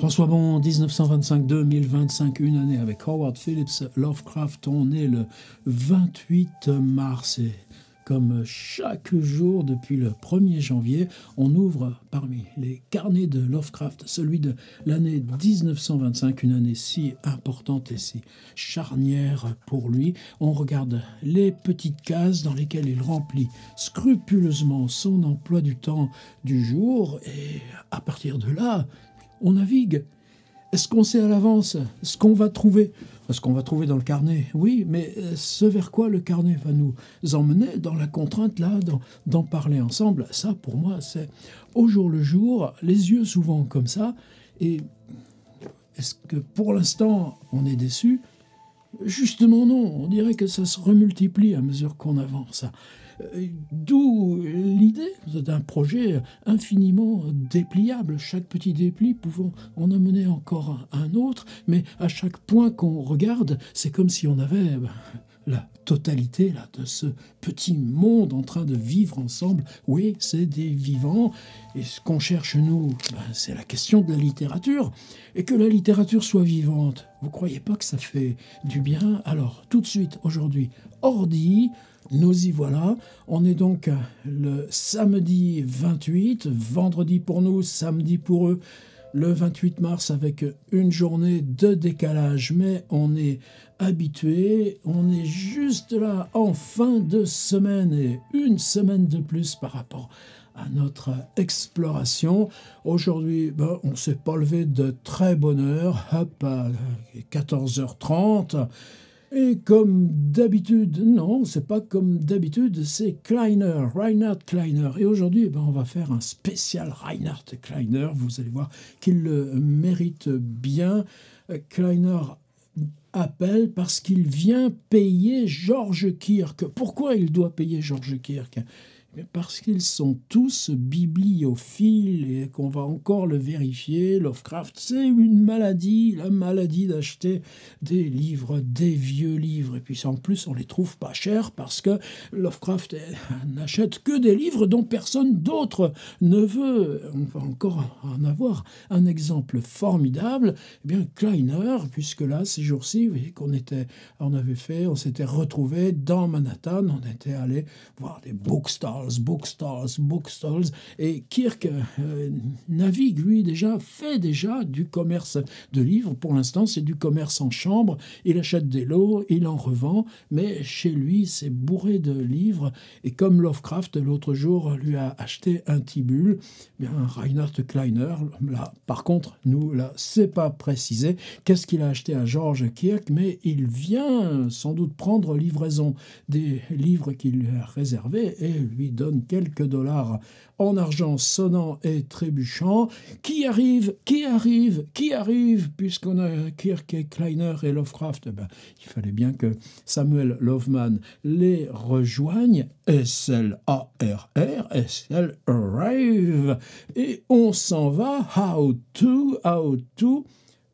François Bon, 1925-2025, une année avec Howard Phillips Lovecraft. On est le 28 mars et comme chaque jour depuis le 1er janvier, on ouvre parmi les carnets de Lovecraft celui de l'année 1925, une année si importante et si charnière pour lui. On regarde les petites cases dans lesquelles il remplit scrupuleusement son emploi du temps du jour et à partir de là, on navigue. Est-ce qu'on sait à l'avance ce qu'on va trouver? Ce qu'on va trouver dans le carnet, oui, mais ce vers quoi le carnet va nous emmener dans la contrainte, là, d'en parler ensemble, ça, pour moi, c'est au jour le jour, les yeux souvent comme ça. Et est-ce que pour l'instant, on est déçu? Justement non, on dirait que ça se remultiplie à mesure qu'on avance. D'où l'idée d'un projet infiniment dépliable, chaque petit dépli pouvant en amener encore un autre, mais à chaque point qu'on regarde, c'est comme si on avait la totalité là, de ce petit monde en train de vivre ensemble. Oui, c'est des vivants, et ce qu'on cherche nous, c'est la question de la littérature, et que la littérature soit vivante. Vous croyez pas que ça fait du bien? Alors, tout de suite, aujourd'hui, Ordi, nous y voilà. On est donc le samedi 28, vendredi pour nous, samedi pour eux, le 28 mars avec une journée de décalage, mais on est habitué, on est juste là en fin de semaine et une semaine de plus par rapport à notre exploration. Aujourd'hui, on ne s'est pas levé de très bonne heure, hop, à 14h30. Et comme d'habitude, non, c'est pas comme d'habitude, c'est Kleiner, Reinhard Kleiner. Et aujourd'hui, on va faire un spécial Reinhard Kleiner. Vous allez voir qu'il le mérite bien. Kleiner appelle parce qu'il vient payer George Kirk. Pourquoi il doit payer George Kirk ? Parce qu'ils sont tous bibliophiles et qu'on va encore le vérifier. Lovecraft, c'est une maladie, la maladie d'acheter des livres, des vieux livres. Et puis en plus, on les trouve pas chers parce que Lovecraft n'achète que des livres dont personne d'autre ne veut. On va encore en avoir un exemple formidable. Eh bien, Kleiner, puisque là, ces jours-ci, vous voyez on s'était retrouvés dans Manhattan, on était allé voir des bookstalls, et Kirk navigue, lui, fait déjà du commerce de livres. Pour l'instant, c'est du commerce en chambre. Il achète des lots, il en revend, mais chez lui, c'est bourré de livres. Et comme Lovecraft, l'autre jour, lui a acheté un tibule, bien, Reinhard Kleiner, là, par contre, c'est pas précisé. Qu'est-ce qu'il a acheté à George Kirk? Mais il vient sans doute prendre livraison des livres qu'il lui a réservés et lui donne quelques dollars en argent sonnant et trébuchant. Qui arrive, puisqu'on a Kirk et Kleiner et Lovecraft, il fallait bien que Samuel Loveman les rejoigne. SLARR, SL Arrive. Et on s'en va. How to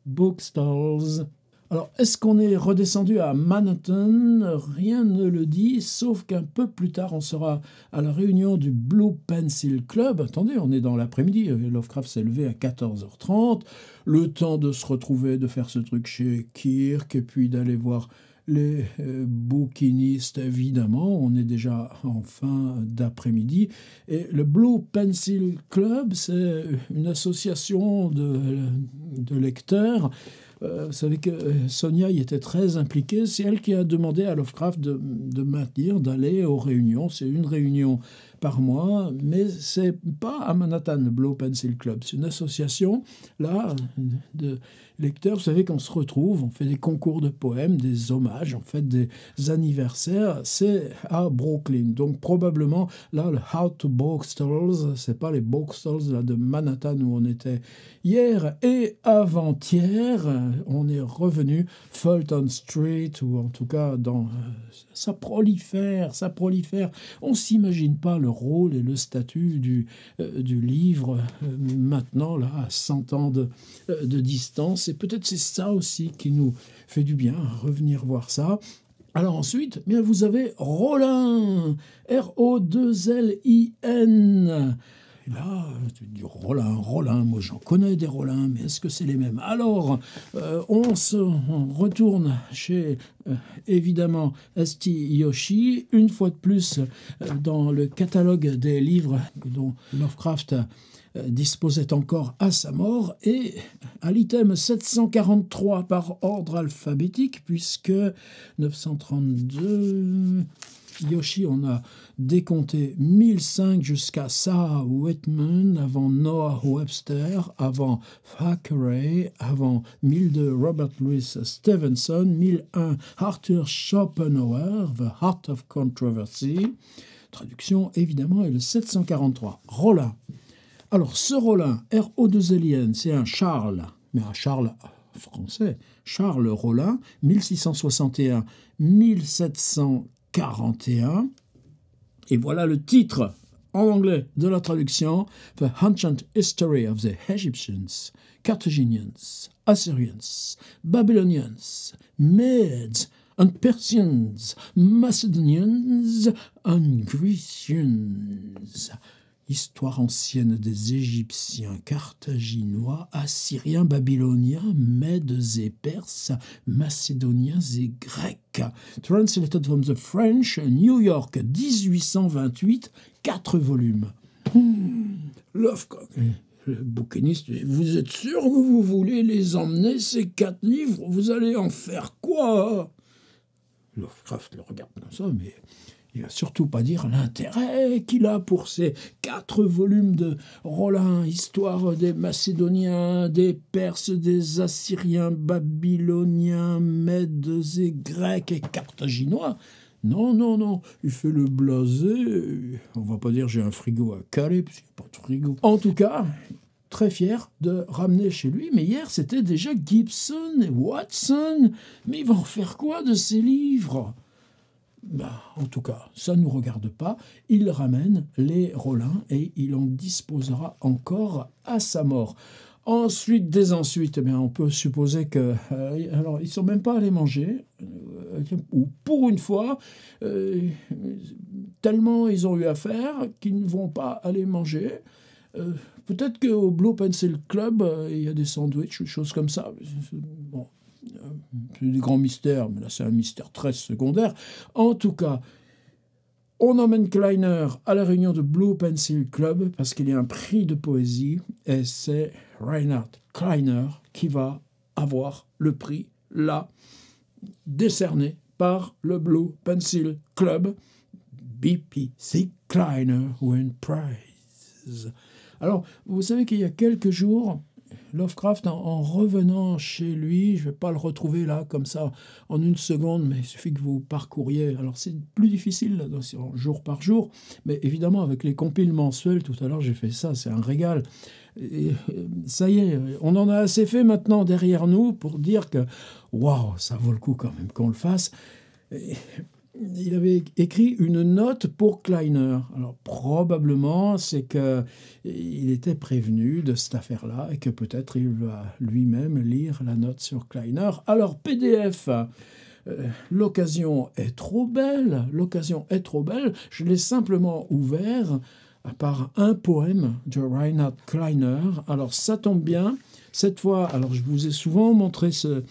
Bookstalls. Alors, est-ce qu'on est redescendu à Manhattan? Rien ne le dit, sauf qu'un peu plus tard, on sera à la réunion du Blue Pencil Club. Attendez, on est dans l'après-midi. Lovecraft s'est levé à 14h30. Le temps de se retrouver, de faire ce truc chez Kirk, et puis d'aller voir les bouquinistes, évidemment. On est déjà en fin d'après-midi. Et le Blue Pencil Club, c'est une association de lecteurs. Vous savez que Sonia y était très impliquée. C'est elle qui a demandé à Lovecraft de maintenir, d'aller aux réunions. C'est une réunion par mois, mais c'est pas à Manhattan, le Blue Pencil Club. C'est une association, là, de lecteurs. Vous savez qu'on se retrouve, on fait des concours de poèmes, des hommages, on fait des anniversaires. C'est à Brooklyn. Donc, probablement, là, le How to Bookstalls, c'est pas les Bookstalls là, de Manhattan où on était hier et avant-hier. On est revenu Fulton Street, ou en tout cas, ça prolifère. On s'imagine pas le rôle et le statut du livre maintenant, là, à 100 ans de distance. Et peut-être c'est ça aussi qui nous fait du bien, revenir voir ça. Alors ensuite, bien vous avez Rollin, R-O-2-L-I-N. là, du Rollin, moi j'en connais des Rollins, mais est-ce que c'est les mêmes? Alors, on retourne chez, évidemment, St. Yoshi, une fois de plus, dans le catalogue des livres dont Lovecraft disposait encore à sa mort, et à l'item 743 par ordre alphabétique, puisque 932... Yoshi, on a décompté 1005 jusqu'à Sarah Whitman, avant Noah Webster, avant Thackeray, avant 1002 Robert Louis Stevenson, 1001 Arthur Schopenhauer, The Heart of Controversy. Traduction, évidemment, est le 743. Rollin. Alors, ce Rollin, R-O-2-L-I-N, c'est un Charles, mais un Charles français. Charles Rollin, 1661-1741. Et voilà le titre en anglais de la traduction: The Ancient History of the Egyptians, Carthaginians, Assyrians, Babylonians, Medes and Persians, Macedonians and Grecians. Histoire ancienne des Égyptiens, Carthaginois, Assyriens, Babyloniens, Mèdes et Perses, Macédoniens et Grecs. Translated from the French, New York, 1828, 4 volumes. Lovecraft, le bouquiniste, vous êtes sûr que vous voulez les emmener, ces 4 livres? Vous allez en faire quoi? Lovecraft le regarde comme ça, mais il ne va surtout pas dire l'intérêt qu'il a pour ces 4 volumes de Rollin, histoire des Macédoniens, des Perses, des Assyriens, Babyloniens, Mèdes et Grecs et Carthaginois. Non, il fait le blasé. On va pas dire j'ai un frigo à caler, parce qu'il n'y a pas de frigo. En tout cas, très fier de ramener chez lui. Mais hier, c'était déjà Gibson et Watson. Mais ils vont faire quoi de ces livres? En tout cas, ça ne nous regarde pas. Il ramène les Rollins et il en disposera encore à sa mort. Ensuite, on peut supposer que... alors, ils ne sont même pas allés manger, ou pour une fois, tellement ils ont eu affaire qu'ils ne vont pas aller manger. Peut-être qu'au Blue Pencil Club, il y a des sandwichs ou des choses comme ça. Bon. C'est des grands mystères, mais là c'est un mystère très secondaire. En tout cas, on emmène Kleiner à la réunion de Blue Pencil Club parce qu'il y a un prix de poésie et c'est Reinhard Kleiner qui va avoir le prix là, décerné par le Blue Pencil Club. B.P.C. Kleiner win prize. Alors, vous savez qu'il y a quelques jours, Lovecraft, en revenant chez lui, je ne vais pas le retrouver là, comme ça, en une seconde, mais il suffit que vous parcouriez. Alors, c'est plus difficile, là, jour par jour, mais évidemment, avec les compiles mensuels, tout à l'heure, j'ai fait ça, c'est un régal. Et ça y est, on en a assez fait maintenant derrière nous pour dire que, waouh, ça vaut le coup quand même qu'on le fasse. Et il avait écrit une note pour Kleiner. Alors probablement c'est qu'il était prévenu de cette affaire-là et que peut-être il va lui-même lire la note sur Kleiner. Alors PDF, l'occasion est trop belle, je l'ai simplement ouvert par un poème de Reinhard Kleiner. Alors ça tombe bien. Cette fois, alors je vous ai souvent montré ce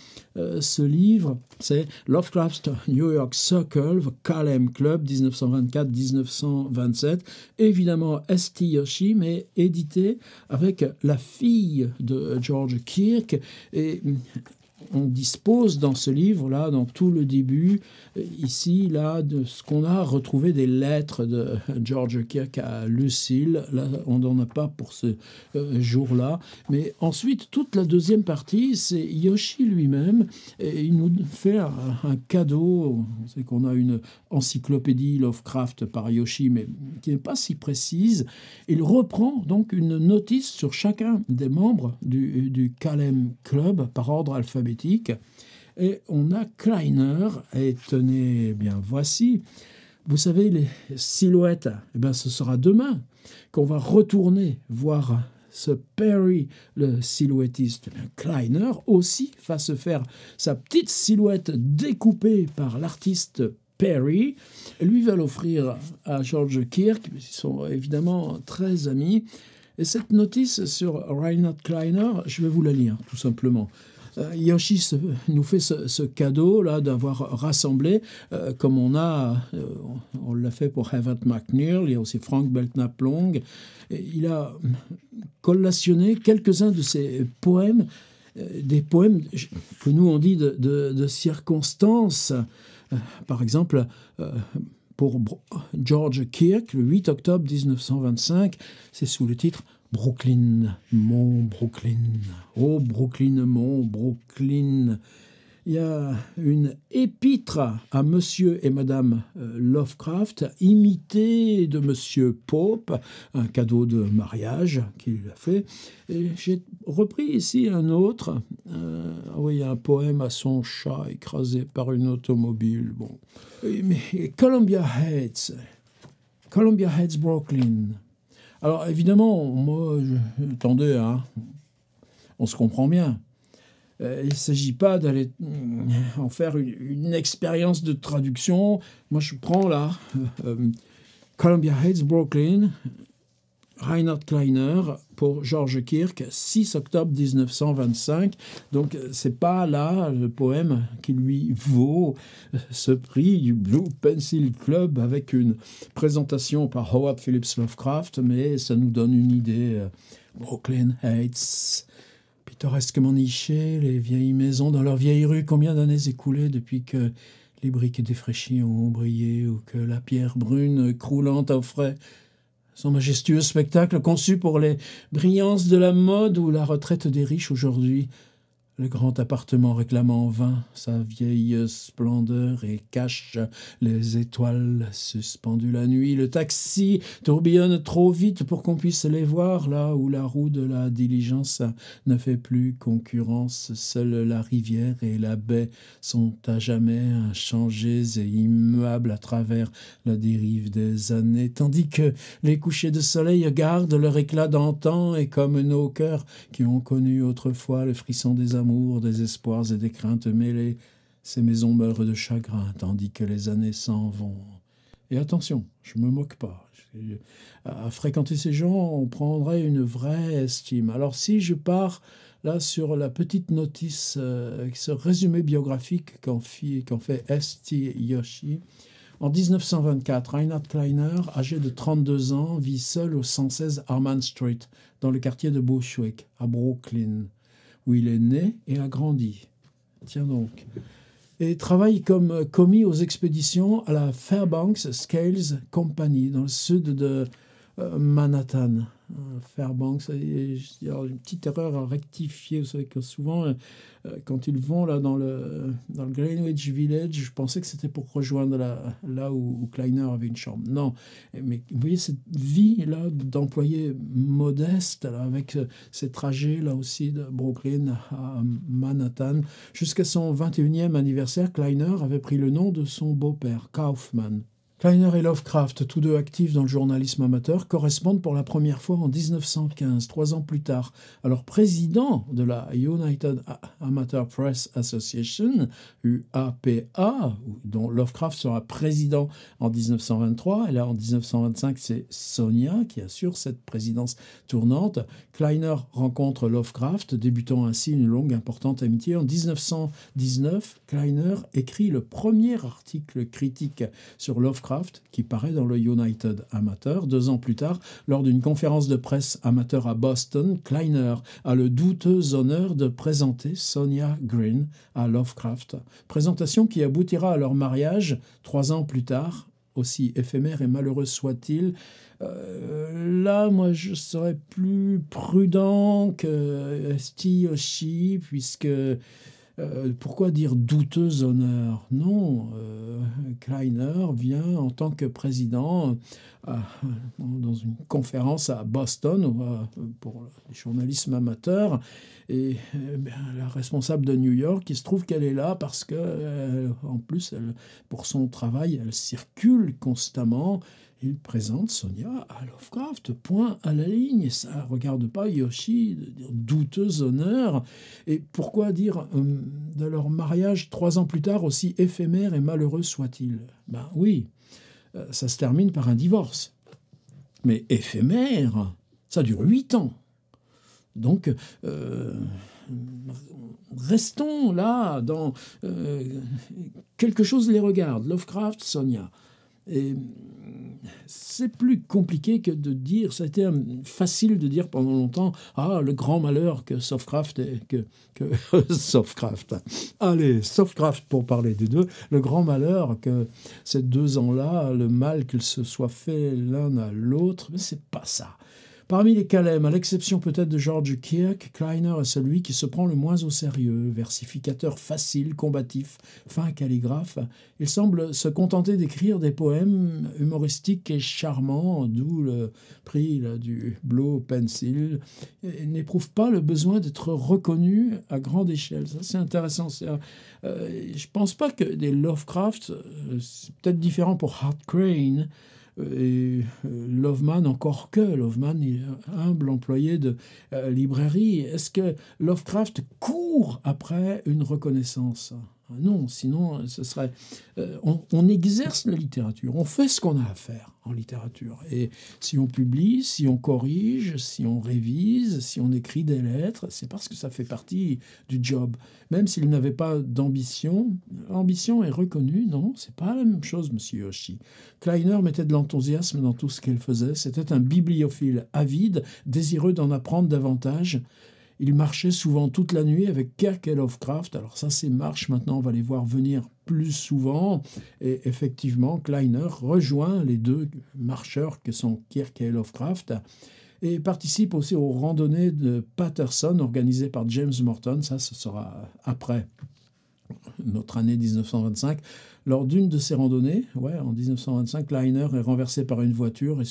livre, c'est Lovecraft's New York Circle, The Kalem Club, 1924-1927. Évidemment, St. Yoshi, mais édité avec la fille de George Kirk. Et on dispose dans ce livre-là, dans tout le début, ici, là, de ce qu'on a retrouvé des lettres de George Kirk à Lucille. Là, on n'en a pas pour ce jour-là. Mais ensuite, toute la deuxième partie, c'est Yoshi lui-même. Et il nous fait un cadeau. C'est qu'on a une encyclopédie Lovecraft par Yoshi, mais qui n'est pas si précise. Il reprend donc une notice sur chacun des membres du Kalem Club par ordre alphabétique. Et on a Kleiner, et tenez bien, voici, vous savez, les silhouettes, ce sera demain qu'on va retourner voir ce Perry, le silhouettiste. Kleiner aussi va se faire sa petite silhouette découpée par l'artiste Perry. Lui va l'offrir à George Kirk, ils sont évidemment très amis. Et cette notice sur Reinhard Kleiner, je vais vous la lire, tout simplement. Yoshi nous fait ce cadeau-là d'avoir rassemblé, comme on l'a fait pour Herbert McNeill, il y a aussi Frank Belknap Long. Il a collationné quelques-uns de ses poèmes, des poèmes que nous on dit de circonstances. Par exemple, pour George Kirk, le 8 octobre 1925, c'est sous le titre Brooklyn, mon Brooklyn, oh Brooklyn, mon Brooklyn. Il y a une épître à Monsieur et Madame Lovecraft, imitée de Monsieur Pope, un cadeau de mariage qu'il a fait. Et j'ai repris ici un autre, oui, un poème à son chat écrasé par une automobile. Bon, mais Columbia Heights, Brooklyn. Alors évidemment, moi, attendez, hein, on se comprend bien. Il ne s'agit pas d'aller en faire une expérience de traduction. Moi, je prends là Columbia Heights, Brooklyn, Reinhard Kleiner pour George Kirk, 6 octobre 1925. Donc, c'est pas là le poème qui lui vaut ce prix du Blue Pencil Club avec une présentation par Howard Phillips Lovecraft, mais ça nous donne une idée. Brooklyn Heights, pittoresquement nichées, les vieilles maisons dans leurs vieilles rues. Combien d'années écoulées depuis que les briques défraîchies ont brillé ou que la pierre brune croulante offrait son majestueux spectacle conçu pour les brillances de la mode ou la retraite des riches aujourd'hui. Le grand appartement réclame en vain sa vieille splendeur et cache les étoiles suspendues la nuit. Le taxi tourbillonne trop vite pour qu'on puisse les voir, là où la roue de la diligence ne fait plus concurrence. Seule la rivière et la baie sont à jamais inchangées et immuables à travers la dérive des années, tandis que les couchers de soleil gardent leur éclat d'antan et comme nos cœurs qui ont connu autrefois le frisson des amours, des espoirs et des craintes mêlées, ces maisons meurent de chagrin, tandis que les années s'en vont. Et attention, je ne me moque pas. À fréquenter ces gens, on prendrait une vraie estime. Alors si je pars là sur la petite notice, ce résumé biographique qu'en fait S.T. Yoshi, en 1924, Reinhard Kleiner, âgé de 32 ans, vit seul au 116 Arman Street, dans le quartier de Bushwick, à Brooklyn, où il est né et a grandi. Tiens donc. Et travaille comme commis aux expéditions à la Fairbanks Scales Company, dans le sud de Manhattan. Fairbanks, il y a une petite erreur à rectifier. Vous savez que souvent, quand ils vont là dans le Greenwich Village, je pensais que c'était pour rejoindre là où Kleiner avait une chambre. Non, mais vous voyez cette vie-là d'employé modeste, là, avec ces trajets là aussi de Brooklyn à Manhattan. Jusqu'à son 21e anniversaire, Kleiner avait pris le nom de son beau-père, Kaufman. Kleiner et Lovecraft, tous deux actifs dans le journalisme amateur, correspondent pour la première fois en 1915, 3 ans plus tard. Alors, président de la United Amateur Press Association, UAPA, dont Lovecraft sera président en 1923, et là en 1925, c'est Sonia qui assure cette présidence tournante. Kleiner rencontre Lovecraft, débutant ainsi une longue, importante amitié. En 1919, Kleiner écrit le premier article critique sur Lovecraft, qui paraît dans le United Amateur. 2 ans plus tard, lors d'une conférence de presse amateur à Boston, Kleiner a le douteux honneur de présenter Sonia Green à Lovecraft. Présentation qui aboutira à leur mariage 3 ans plus tard, aussi éphémère et malheureux soit-il. Là, moi, je serais plus prudent que S.T. Yoshi, puisque... pourquoi dire douteux honneur? Non, Kleiner vient en tant que président dans une conférence à Boston pour les journalismes amateurs et la responsable de New York, il se trouve qu'elle est là parce que en plus, pour son travail, elle circule constamment il présente Sonia à Lovecraft, point à la ligne, et ça ne regarde pas Yoshi de dire douteux honneur. Et pourquoi dire de leur mariage 3 ans plus tard, aussi éphémère et malheureux soit-il? Ben oui, ça se termine par un divorce. Mais éphémère, ça dure 8 ans. Donc, restons là dans quelque chose les regarde, Lovecraft, Sonia. Et c'est plus compliqué que de dire, ça a été facile de dire pendant longtemps, ah, le grand malheur que Softcraft, Softcraft, allez, Softcraft pour parler des deux, le grand malheur que ces 2 ans-là, le mal qu'ils se soient fait l'un à l'autre, mais c'est pas ça. Parmi les Kalem, à l'exception peut-être de George Kirk, Kleiner est celui qui se prend le moins au sérieux. Versificateur facile, combatif, fin calligraphe, il semble se contenter d'écrire des poèmes humoristiques et charmants, d'où le prix là, du Blue Pencil. Il n'éprouve pas le besoin d'être reconnu à grande échelle. Ça, c'est intéressant. Je ne pense pas que des Lovecraft, c'est peut-être différent pour Hart Crane, et Loveman, encore que Loveman est un humble employé de librairie. Est-ce que Lovecraft court après une reconnaissance? Non, sinon ce serait... on exerce la littérature, on fait ce qu'on a à faire en littérature. Et si on publie, si on corrige, si on révise, si on écrit des lettres, c'est parce que ça fait partie du job. Même s'il n'avait pas d'ambition, l'ambition est reconnue, non, c'est pas la même chose, monsieur Yoshi. Kleiner mettait de l'enthousiasme dans tout ce qu'il faisait, c'était un bibliophile avide, désireux d'en apprendre davantage. Il marchait souvent toute la nuit avec Kirk et Lovecraft. Alors ça, ces marches, maintenant, on va les voir venir plus souvent. Et effectivement, Kleiner rejoint les 2 marcheurs que sont Kirk et Lovecraft et participe aussi aux randonnées de Patterson organisées par James Morton. Ça, ce sera après notre année 1925. Lors d'une de ces randonnées, en 1925, Kleiner est renversé par une voiture et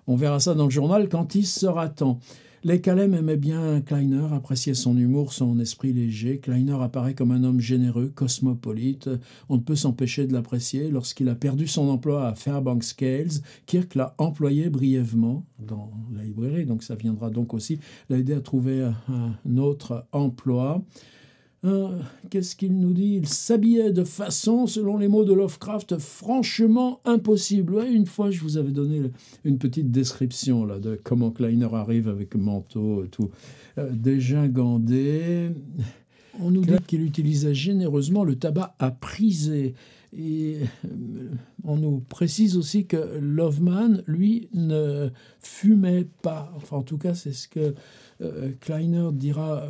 on verra ça dans le journal quand il sera temps. Les Kalem aimaient bien Kleiner, appréciaient son humour, son esprit léger. Kleiner apparaît comme un homme généreux, cosmopolite. On ne peut s'empêcher de l'apprécier. Lorsqu'il a perdu son emploi à Fairbanks Scales, Kirk l'a employé brièvement dans la librairie, donc ça viendra donc aussi l'aider à trouver un autre emploi. Qu'est-ce qu'il nous dit? Il s'habillait de façon, selon les mots de Lovecraft, franchement impossible. Une fois, je vous avais donné une petite description là, de comment Kleiner arrive avec manteau et tout, dégingandé. On nous dit qu'il utilisait généreusement le tabac à priser. Et on nous précise aussi que Loveman, lui, ne fumait pas. Enfin, en tout cas, c'est ce que Kleiner dira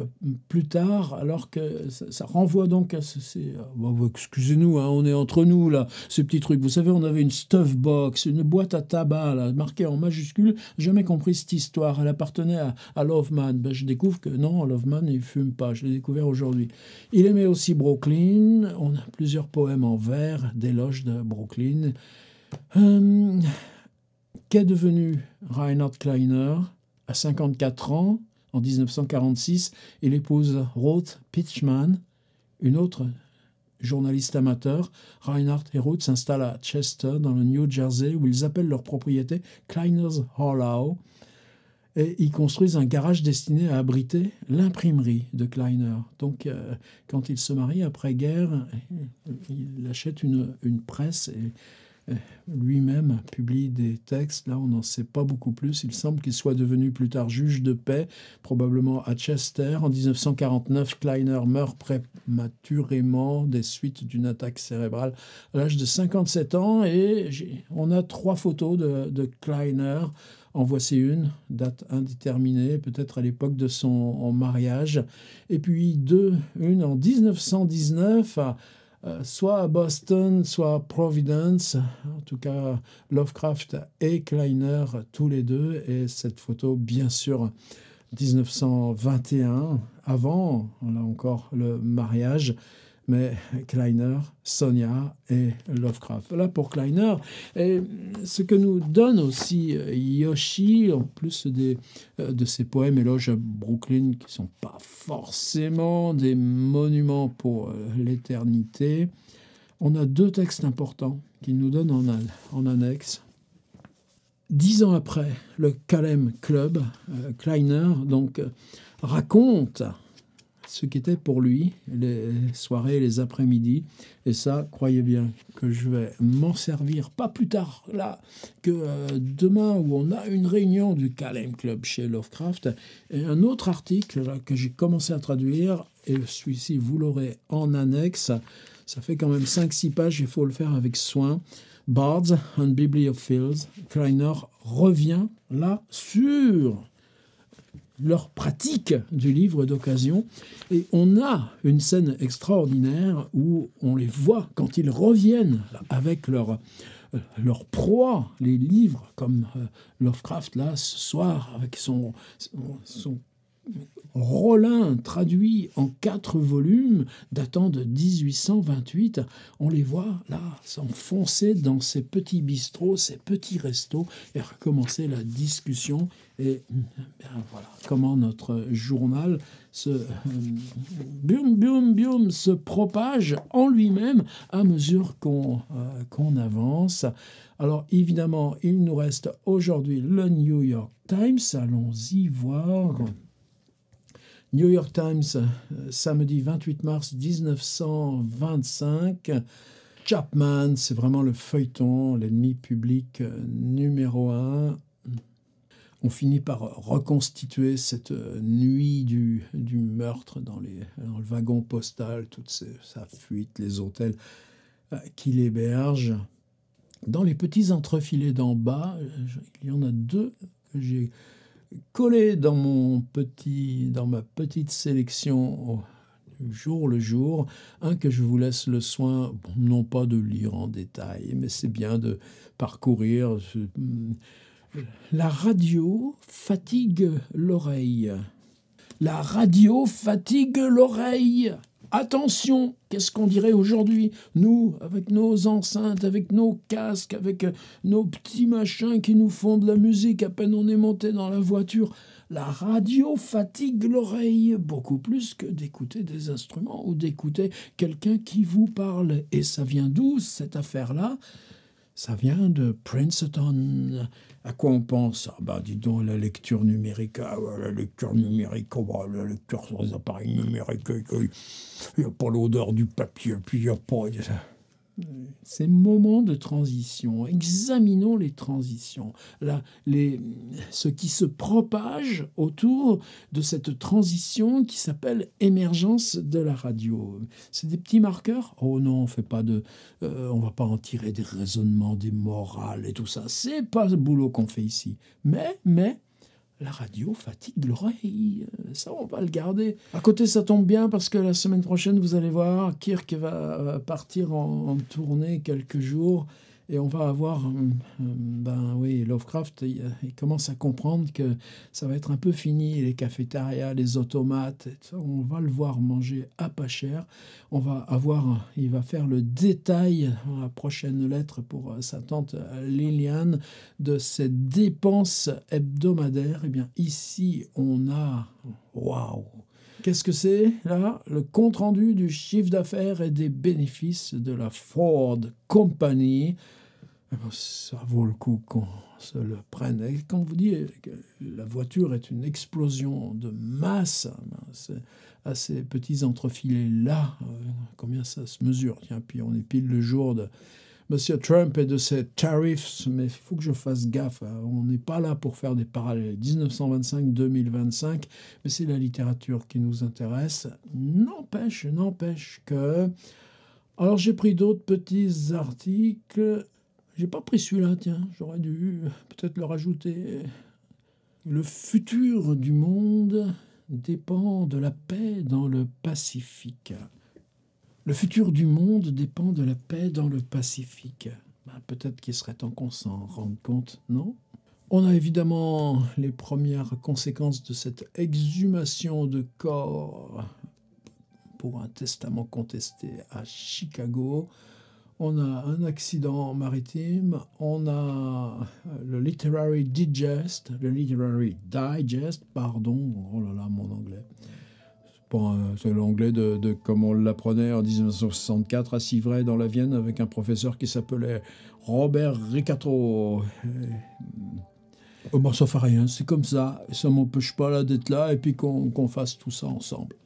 plus tard, alors que ça renvoie donc à excusez-nous, hein, on est entre nous, là, ces petits trucs. Vous savez, on avait une stuff box, une boîte à tabac, là, marquée en majuscule. Jamais compris cette histoire. Elle appartenait à Loveman. Je découvre que non, Loveman, il ne fume pas. Je l'ai découvert aujourd'hui. Il aimait aussi Brooklyn. On a plusieurs poèmes en vers d'éloges de Brooklyn. Qu'est devenu Reinhard Kleiner à 54 ans? En 1946, il épouse Ruth Pitchman, une autre journaliste amateur. Reinhard et Ruth s'installent à Chester, dans le New Jersey, où ils appellent leur propriété Kleiner's Hollow. Et ils construisent un garage destiné à abriter l'imprimerie de Kleiner. Donc, quand il se marie après-guerre, il achète une presse et lui-même publie des textes. Là, on n'en sait pas beaucoup plus. Il semble qu'il soit devenu plus tard juge de paix, probablement à Chester. En 1949, Kleiner meurt prématurément des suites d'une attaque cérébrale à l'âge de 57 ans. Et on a 3 photos de Kleiner. En voici une, date indéterminée, peut-être à l'époque de son mariage. Et puis une en 1919, soit à Boston, soit à Providence. En tout cas, Lovecraft et Kleiner, tous les deux. Et cette photo, bien sûr, 1921, avant, là encore, le mariage. Mais Kleiner, Sonia et Lovecraft. Voilà pour Kleiner. Et ce que nous donne aussi Yoshi, en plus de ses poèmes éloges à Brooklyn, qui ne sont pas forcément des monuments pour l'éternité, On a 2 textes importants qu'il nous donne en annexe. 10 ans après, le Kalem Club, Kleiner, donc, raconte ce qu'étaient pour lui les soirées, les après-midi. Et ça, croyez bien que je vais m'en servir pas plus tard là que demain, où on a une réunion du Kalem Club chez Lovecraft. Et un autre article là, que j'ai commencé à traduire, et celui-ci, vous l'aurez en annexe. Ça fait quand même 5-6 pages, il faut le faire avec soin. Bards and Bibliophiles. Kleiner revient là sur leur pratique du livre d'occasion. Et on a une scène extraordinaire où on les voit quand ils reviennent avec leur proie, les livres, comme Lovecraft, là, ce soir, avec son Rollin traduit en 4 volumes datant de 1828. On les voit là s'enfoncer dans ces petits bistrots, ces petits restos et recommencer la discussion. Et bien, voilà comment notre journal se se propage en lui-même à mesure qu'on avance. Alors évidemment, il nous reste aujourd'hui le New York Times. Allons-y voir. New York Times, samedi 28 mars 1925. Chapman, c'est vraiment le feuilleton, l'ennemi public numéro 1. On finit par reconstituer cette nuit du meurtre dans le wagon postal, toute sa fuite, les hôtels qui l'hébergent. Dans les petits entrefilets d'en bas, il y en a 2 que j'ai collé dans ma petite sélection jour le jour, un que je vous laisse le soin, non pas de lire en détail, mais c'est bien de parcourir. La radio fatigue l'oreille. La radio fatigue l'oreille. Attention, qu'est-ce qu'on dirait aujourd'hui, nous, avec nos enceintes, avec nos casques, avec nos petits machins qui nous font de la musique à peine on est monté dans la voiture. La radio fatigue l'oreille beaucoup plus que d'écouter des instruments ou d'écouter quelqu'un qui vous parle. Et ça vient d'où, cette affaire-là ? Ça vient de Princeton. À quoi on pense ? Ah bah dis donc, la lecture numérique. Ah ouais, la lecture numérique, oh bah, la lecture sur les appareils numériques, il n'y a pas l'odeur du papier, puis il n'y a pas... Ces moments de transition, examinons les transitions, ce qui se propage autour de cette transition qui s'appelle émergence de la radio. C'est des petits marqueurs. Oh non, on fait pas on va pas en tirer des raisonnements, des morales et tout ça. C'est pas le boulot qu'on fait ici. Mais la radio fatigue l'oreille, ça on va le garder. À côté, ça tombe bien parce que la semaine prochaine, vous allez voir, Kirk va partir en tournée quelques jours et on va avoir, Lovecraft, il commence à comprendre que ça va être un peu fini, les cafétérias, les automates, on va le voir manger à pas cher. Il va faire le détail dans la prochaine lettre pour sa tante Liliane de ses dépenses hebdomadaires. Eh bien, ici, on a... Waouh! Qu'est-ce que c'est, là ? Le compte-rendu du chiffre d'affaires et des bénéfices de la Ford Company. Ça vaut le coup qu'on se le prenne. Et quand on vous dit que la voiture est une explosion de masse, à ces petits entrefilés-là, combien ça se mesure ? Tiens, puis on est pile le jour de M. Trump et de ses tarifs, mais il faut que je fasse gaffe. On n'est pas là pour faire des parallèles. 1925-2025, mais c'est la littérature qui nous intéresse. N'empêche que... Alors j'ai pris d'autres petits articles. J'ai pas pris celui-là, tiens, j'aurais dû peut-être le rajouter. Le futur du monde dépend de la paix dans le Pacifique. Le futur du monde dépend de la paix dans le Pacifique. Peut-être qu'il serait temps qu'on s'en rende compte, non ? On a évidemment les premières conséquences de cette exhumation de corps pour un testament contesté à Chicago. On a un accident maritime, on a le Literary Digest, oh là là, mon anglais. c'est l'anglais comme on l'apprenait en 1964 à Civray dans la Vienne avec un professeur qui s'appelait Robert Ricato. Bon, ça fait rien, c'est comme ça m'empêche pas là d'être là et puis qu'on fasse tout ça ensemble.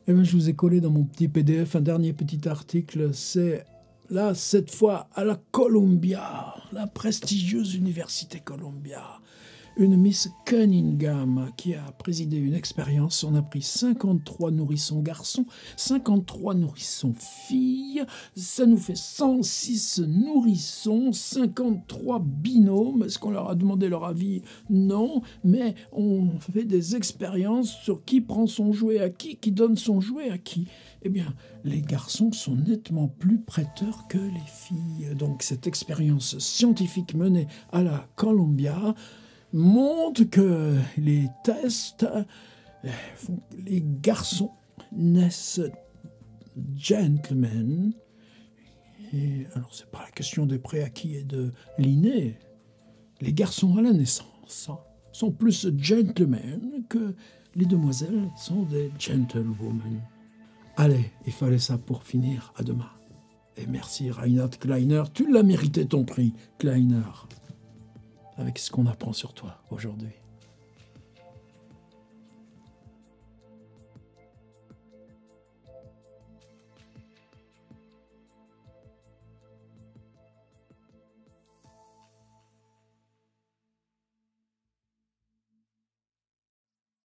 Et bien, je vous ai collé dans mon petit PDF un dernier petit article, c'est là, cette fois, à la Columbia, la prestigieuse université Columbia. Une Miss Cunningham qui a présidé une expérience. On a pris 53 nourrissons garçons, 53 nourrissons filles. Ça nous fait 106 nourrissons, 53 binômes. Est-ce qu'on leur a demandé leur avis? Non, mais on fait des expériences sur qui prend son jouet à qui donne son jouet à qui. Eh bien, les garçons sont nettement plus prêteurs que les filles. Donc cette expérience scientifique menée à la Columbia montre que les tests font que les garçons naissent gentlemen. Et alors, c'est pas la question des préacquis et de l'inné. Les garçons à la naissance sont plus gentlemen que les demoiselles sont des gentlewomen. Allez, il fallait ça pour finir. À demain. Et merci Reinhard Kleiner. Tu l'as mérité ton prix, Kleiner. Avec ce qu'on apprend sur toi aujourd'hui.